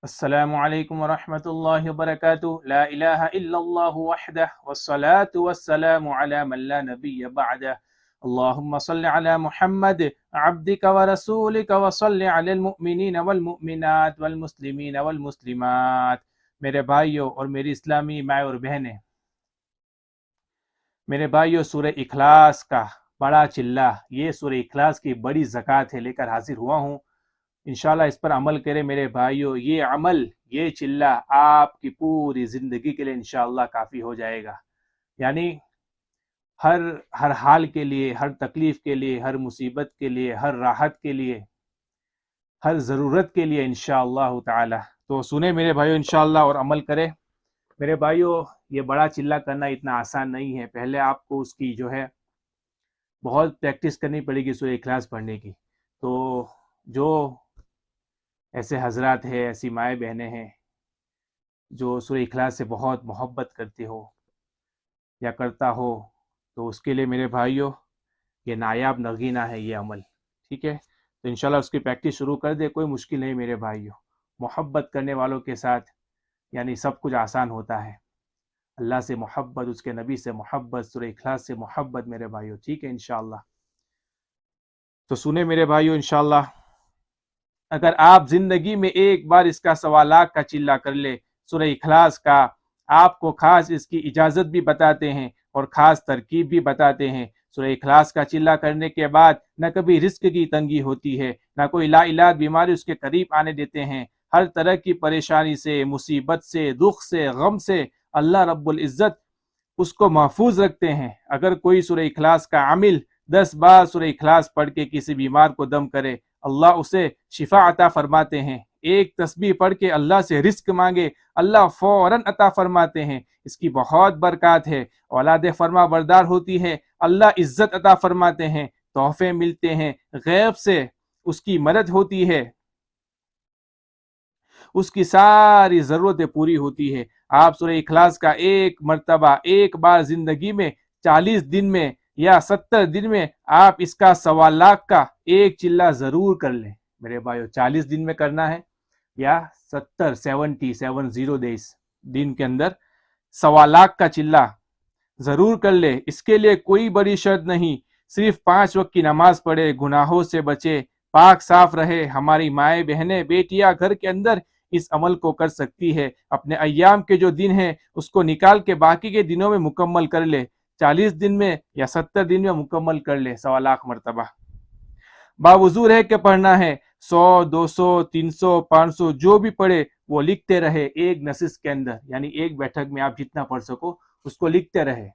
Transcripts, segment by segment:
السلام علیکم ورحمۃ اللہ وبرکاتہ لا الہ الا اللہ وحدہ والصلاة والسلام علی من لا نبی بعدہ اللہم صل علی محمد عبدک ورسولک وصل علی المؤمنین والمؤمنات والمسلمین والمسلمات۔ میرے بھائیوں اور میری اسلامی ماں اور بہنیں، میرے بھائیوں، سورہ اخلاص کا بڑا چلہ، یہ سورہ اخلاص کی بڑی زکوٰۃ ہے، لے کر حاضر ہوا ہوں۔ انشاءاللہ اس پر عمل کرے میرے بھائیوں، یہ عمل، یہ چلہ آپ کی پوری زندگی کے لیے انشاءاللہ کافی ہو جائے گا۔ یعنی ہر حال کے لیے، ہر تکلیف کے لیے، ہر مصیبت کے لیے، ہر راحت کے لیے، ہر ضرورت کے لیے انشاءاللہ تعالی۔ تو سنیں میرے بھائیوں انشاءاللہ اور عمل کرے میرے بھائیوں۔ یہ بڑا چلہ کرنا اتنا آسان نہیں ہے، پہلے آپ کو اس کی جو ہے بہت پریکٹس کرنی پڑے گی سورہ اخلاص پڑھنے کی۔ تو جو ایسے حضرات ہیں، ایسی مائیں بہنیں ہیں جو سورہ اخلاص سے بہت محبت کرتے ہو یا کرتا ہو، تو اس کے لیے میرے بھائیوں یہ نایاب نگینہ ہے یہ عمل، ٹھیک ہے؟ تو انشاءاللہ اس کی پریکٹس شروع کر دے، کوئی مشکل نہیں میرے بھائیوں۔ محبت کرنے والوں کے ساتھ یعنی سب کچھ آسان ہوتا ہے۔ اللہ سے محبت، اس کے نبی سے محبت، سورہ اخلاص سے محبت میرے بھائیوں، ٹھیک ہے انشاءاللہ۔ تو سنیں میرے بھائیوں انشاءاللہ، اگر آپ زندگی میں ایک بار اس کا 1.25 کا چلہ کر لے سورہ اخلاص کا، آپ کو خاص اس کی اجازت بھی بتاتے ہیں اور خاص ترکیب بھی بتاتے ہیں۔ سورہ اخلاص کا چلہ کرنے کے بعد نہ کبھی رزق کی تنگی ہوتی ہے، نہ کوئی لا علاج بیماری اس کے قریب آنے دیتے ہیں۔ ہر طرح کی پریشانی سے، مصیبت سے، دکھ سے، غم سے اللہ رب العزت اس کو محفوظ رکھتے ہیں۔ اگر کوئی سورہ اخلاص کا عامل 10 بار سورہ اخلاص پڑھ کے کسی بیمار کو دم کرے، اللہ اسے شفا عطا فرماتے ہیں۔ ایک تسبیح پڑھ کے اللہ سے رزق مانگے، اللہ فوراً عطا فرماتے ہیں۔ اس کی بہت برکات ہے، اولاد فرما بردار ہوتی ہے، اللہ عزت عطا فرماتے ہیں، تحفے ملتے ہیں، غیب سے اس کی مدد ہوتی ہے، اس کی ساری ضرورتیں پوری ہوتی ہے۔ آپ سورہ اخلاص کا ایک مرتبہ، ایک بار زندگی میں 40 دن میں یا 70 دن میں آپ اس کا 1.25 کا ایک چلہ ضرور کر لیں میرے بھائیو۔ 40 دن میں کرنا ہے یا 70 دیز دن کے اندر 1.25 کا چلہ ضرور کر لے۔ اس کے لیے کوئی بڑی شرط نہیں، صرف 5 وقت کی نماز پڑھے، گناہوں سے بچے، پاک صاف رہے۔ ہماری مائیں بہنیں بیٹیاں گھر کے اندر اس عمل کو کر سکتی ہے، اپنے ایام کے جو دن ہیں اس کو نکال کے باقی کے دنوں میں مکمل کر لے، 40 دن میں یا 70 دن میں مکمل کر لے 1.25 مرتبہ۔ باوضو رہ کے پڑھنا ہے، 100 200 300 500 جو بھی پڑھے وہ لکھتے رہے ایک نشست کے اندر، یعنی ایک بیٹھک میں آپ جتنا پڑھ سکو اس کو لکھتے رہے۔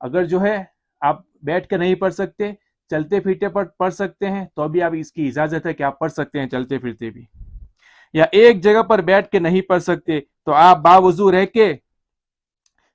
اگر جو ہے آپ بیٹھ کے نہیں پڑھ سکتے، چلتے پھرتے پڑھ سکتے ہیں تو بھی آپ اس کی اجازت ہے کہ آپ پڑھ سکتے ہیں چلتے پھرتے بھی، یا ایک جگہ پر بیٹھ کے نہیں پڑھ سکتے تو آپ باوضو رہ کے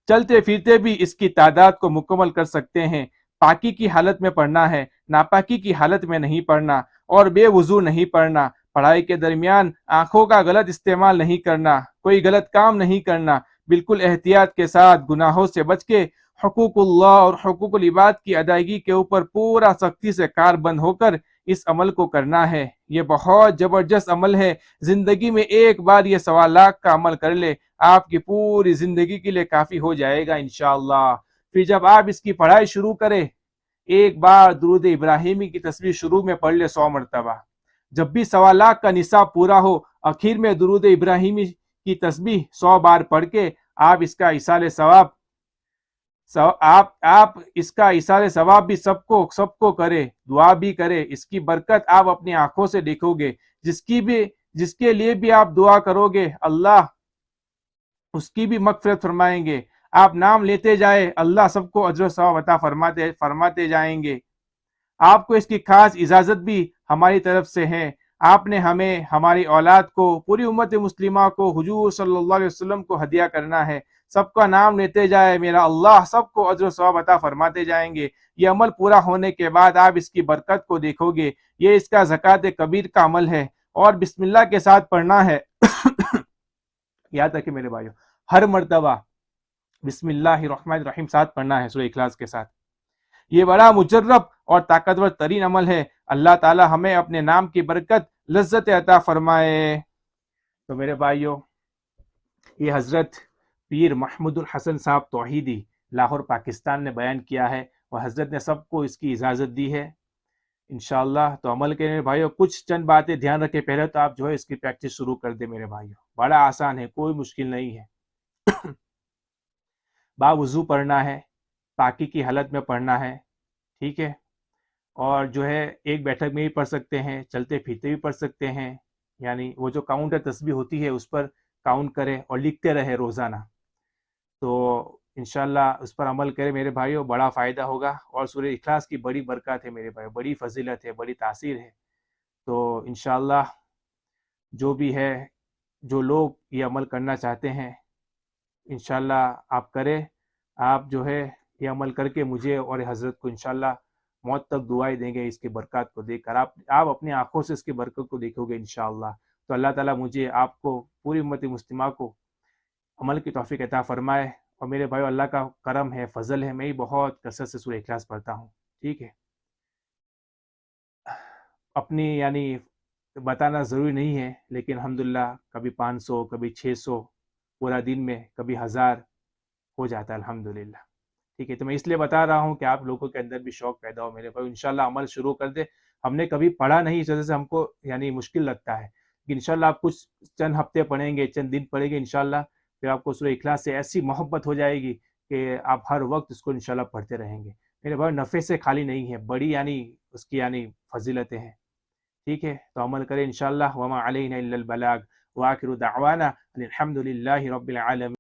چلتے پھرتے بھی اس کی تعداد کو مکمل کر سکتے ہیں۔ پاکی کی حالت میں پڑھنا ہے، ناپاکی کی حالت میں نہیں پڑھنا، اور بے وضو نہیں پڑھنا۔ پڑھائی کے درمیان آنکھوں کا غلط استعمال نہیں کرنا، کوئی غلط کام نہیں کرنا، بالکل احتیاط کے ساتھ گناہوں سے بچ کے حقوق اللہ اور حقوق العباد کی ادائیگی کے اوپر پورا سختی سے کاربند ہو کر اس عمل کو کرنا ہے۔ یہ بہت زبردست عمل ہے، زندگی میں ایک بار یہ 1.25 کا عمل کر لے، آپ کی پوری زندگی کے لیے کافی ہو جائے گا انشاءاللہ۔ پھر جب آپ اس کی پڑھائی شروع کریں، ایک بار درود ابراہیمی کی تسبیح شروع میں پڑھ لے 100 مرتبہ۔ جب بھی 1.25 کا نصاب پورا ہو، آخر میں درود ابراہیمی کی تسبیح 100 بار پڑھ کے آپ اس کا ایصال ثواب، آپ اس کا ایصال ثواب بھی سب کو کرے، دعا بھی کرے۔ اس کی برکت آپ اپنی آنکھوں سے دیکھو گے۔ جس کے لیے بھی آپ دعا کرو گے اللہ اس کی بھی مغفرت فرمائیں گے۔ آپ نام لیتے جائے، اللہ سب کو اجر و ثواب عطا فرماتے جائیں گے۔ آپ کو اس کی خاص اجازت بھی ہماری طرف سے ہے۔ آپ نے ہمیں، ہماری اولاد کو، پوری امت مسلمہ کو، حضور صلی اللہ علیہ وسلم کو ہدیہ کرنا ہے۔ سب کا نام لیتے جائے، میرا اللہ سب کو اجر و ثواب عطا فرماتے جائیں گے۔ یہ عمل پورا ہونے کے بعد آپ اس کی برکت کو دیکھو گے۔ یہ اس کا زکوٰۃ کبیر کا عمل ہے اور بسم اللہ کے ساتھ پڑھنا ہے۔ یاد رکھیں میرے بھائیو، ہر مرتبہ بسم اللہ الرحمن الرحیم ساتھ پڑھنا ہے سورہ اخلاص کے ساتھ۔ یہ بڑا مجرب اور طاقتور ترین عمل ہے۔ اللہ تعالی ہمیں اپنے نام کی برکت لذت عطا فرمائے۔ تو میرے بھائیوں، یہ حضرت پیر محمود الحسن صاحب توحیدی لاہور پاکستان نے بیان کیا ہے، اور حضرت نے سب کو اس کی اجازت دی ہے انشاءاللہ۔ تو عمل کے میرے بھائیوں، کچھ چند باتیں دھیان رکھے، پہلے تو آپ جو ہے اس کی پریکٹس شروع کر دیں میرے بھائیوں، بڑا آسان ہے، کوئی مشکل نہیں ہے۔ باوضو پڑھنا ہے، پاکی کی حالت میں پڑھنا ہے، ٹھیک ہے، اور جو ہے ایک بیٹھک میں بھی پڑھ سکتے ہیں، چلتے پھرتے بھی پڑھ سکتے ہیں، یعنی وہ جو کاؤنٹ تسبیح ہوتی ہے اس پر کاؤنٹ کرے اور لکھتے رہے روزانہ۔ تو انشاءاللہ اس پر عمل کرے میرے بھائیوں، بڑا فائدہ ہوگا، اور سورہ اخلاص کی بڑی برکات ہے میرے بھائیوں، بڑی فضیلت ہے، بڑی تاثیر ہے۔ تو انشاءاللہ جو بھی ہے، جو لوگ یہ عمل کرنا چاہتے ہیں، انشاءاللہ آپ کریں، آپ جو ہے یہ عمل کر کے مجھے اور حضرت کو انشاءاللہ موت تک دعائیں دیں گے، اس کی برکات کو دیکھ کر آپ اپنی آنکھوں سے اس کی برکت کو دیکھو گے انشاءاللہ۔ تو اللہ تعالیٰ مجھے، آپ کو، پوری امت مسلمہ کو عمل کی توفیق عطا فرمائے۔ اور میرے بھائیو، اللہ کا کرم ہے، فضل ہے، میں ہی بہت کثرت سے سورہ اخلاص پڑھتا ہوں، ٹھیک ہے۔ اپنی یعنی بتانا ضروری نہیں ہے، لیکن الحمدللہ کبھی 500، کبھی 600 پورا دن میں، کبھی 1000 ہو جاتا ہے الحمدللہ، ٹھیک ہے۔ تو میں اس لیے بتا رہا ہوں کہ آپ لوگوں کے اندر بھی شوق پیدا ہو میرے بھائی، انشاءاللہ عمل شروع کر دے۔ ہم نے کبھی پڑھا نہیں، اس وجہ سے ہم کو یعنی مشکل لگتا ہے، لیکن انشاءاللہ آپ کچھ چند ہفتے پڑھیں گے، چند دن پڑھیں گے انشاءاللہ، پھر آپ کو سورہ اخلاص سے ایسی محبت ہو جائے گی کہ آپ ہر وقت اس کو انشاءاللہ پڑھتے رہیں گے میرے بھائی۔ نفع سے خالی نہیں ہے، بڑی یعنی اس کی یعنی فضیلتیں ہیں، ٹھیک ہے۔ تو عمل کریں انشاءاللہ۔ وما علینا الا البلاغ، وآخر دعوانا ان الحمد للہ رب العالمین۔